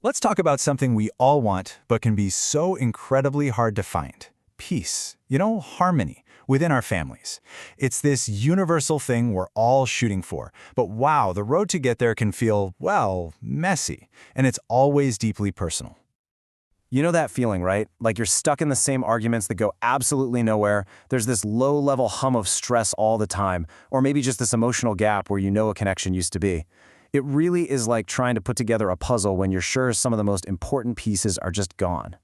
Let's talk about something we all want, but can be so incredibly hard to find. Peace. Harmony within our families. It's this universal thing we're all shooting for. But wow, the road to get there can feel, well, messy. And it's always deeply personal. You know that feeling, right? Like you're stuck in the same arguments that go absolutely nowhere. There's this low-level hum of stress all the time, or maybe just this emotional gap where you know a connection used to be. It really is like trying to put together a puzzle when you're sure some of the most important pieces are just gone.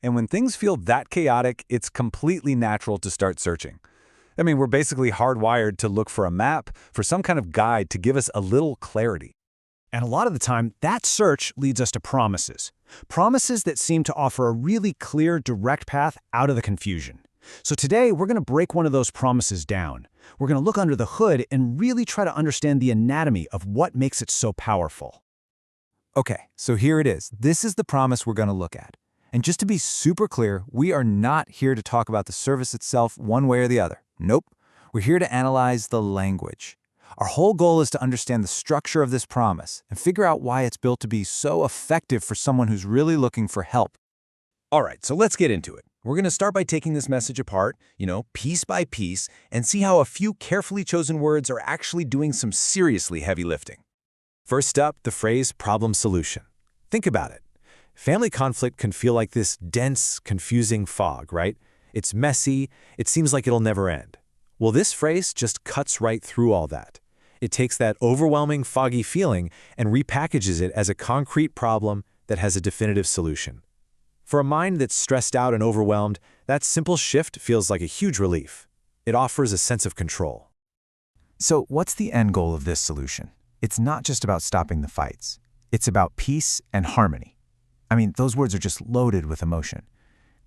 And when things feel that chaotic, it's completely natural to start searching. We're basically hardwired to look for a map, for some kind of guide to give us a little clarity. And a lot of the time, that search leads us to promises. Promises that seem to offer a really clear, direct path out of the confusion. So today, we're going to break one of those promises down. We're going to look under the hood and really try to understand the anatomy of what makes it so powerful. Okay, so here it is. This is the promise we're going to look at. And just to be super clear, we are not here to talk about the service itself one way or the other. Nope. We're here to analyze the language. Our whole goal is to understand the structure of this promise and figure out why it's built to be so effective for someone who's really looking for help. All right, so let's get into it. We're going to start by taking this message apart, piece by piece, and see how a few carefully chosen words are actually doing some seriously heavy lifting. First up, the phrase problem solution. Think about it. Family conflict can feel like this dense, confusing fog, right? It's messy, it seems like it'll never end. Well, this phrase just cuts right through all that. It takes that overwhelming, foggy feeling and repackages it as a concrete problem that has a definitive solution. For a mind that's stressed out and overwhelmed, that simple shift feels like a huge relief. It offers a sense of control. So what's the end goal of this solution? It's not just about stopping the fights. It's about peace and harmony. Those words are just loaded with emotion.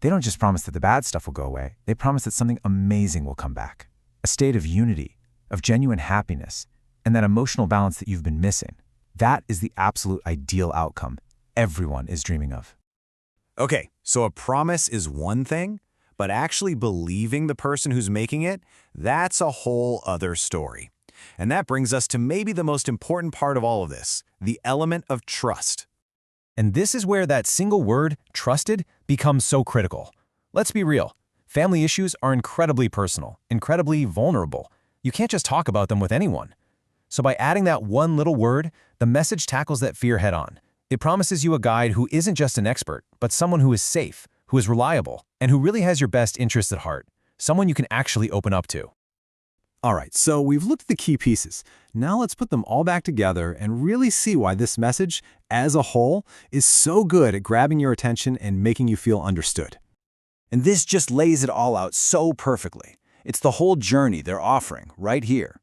They don't just promise that the bad stuff will go away. They promise that something amazing will come back. A state of unity, of genuine happiness, and that emotional balance that you've been missing. That is the absolute ideal outcome everyone is dreaming of. Okay, so a promise is one thing, but actually believing the person who's making it, that's a whole other story. And that brings us to maybe the most important part of all of this, the element of trust. And this is where that single word, trusted, becomes so critical. Let's be real. Family issues are incredibly personal, incredibly vulnerable. You can't just talk about them with anyone. So by adding that one little word, the message tackles that fear head-on. It promises you a guide who isn't just an expert, but someone who is safe, who is reliable, and who really has your best interests at heart. Someone you can actually open up to. All right, so we've looked at the key pieces. Now let's put them all back together and really see why this message, as a whole, is so good at grabbing your attention and making you feel understood. And this just lays it all out so perfectly. It's the whole journey they're offering right here.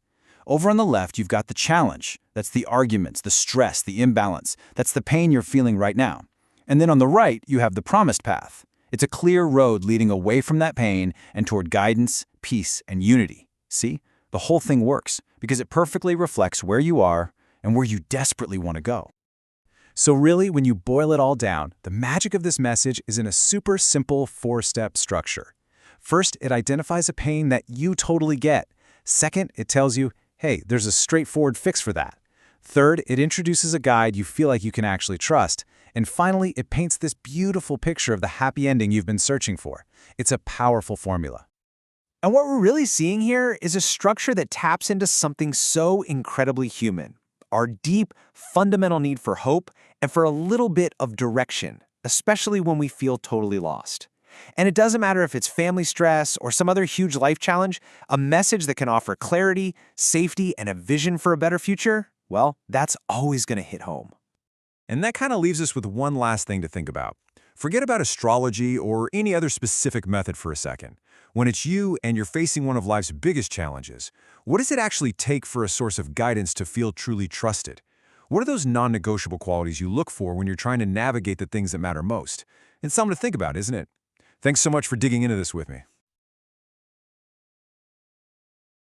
Over on the left, you've got the challenge. That's the arguments, the stress, the imbalance. That's the pain you're feeling right now. And then on the right, you have the promised path. It's a clear road leading away from that pain and toward guidance, peace, and unity. See? The whole thing works because it perfectly reflects where you are and where you desperately want to go. So really, when you boil it all down, the magic of this message is in a super simple 4-step structure. First, it identifies a pain that you totally get. Second, it tells you, hey, there's a straightforward fix for that. Third, it introduces a guide you feel like you can actually trust. And finally, it paints this beautiful picture of the happy ending you've been searching for. It's a powerful formula. And what we're really seeing here is a structure that taps into something so incredibly human, our deep, fundamental need for hope and for a little bit of direction, especially when we feel totally lost. And it doesn't matter if it's family stress or some other huge life challenge, a message that can offer clarity, safety, and a vision for a better future, well, that's always going to hit home. And that kind of leaves us with one last thing to think about. Forget about astrology or any other specific method for a second. When it's you and you're facing one of life's biggest challenges, what does it actually take for a source of guidance to feel truly trusted? What are those non-negotiable qualities you look for when you're trying to navigate the things that matter most? It's something to think about, isn't it? Thanks so much for digging into this with me.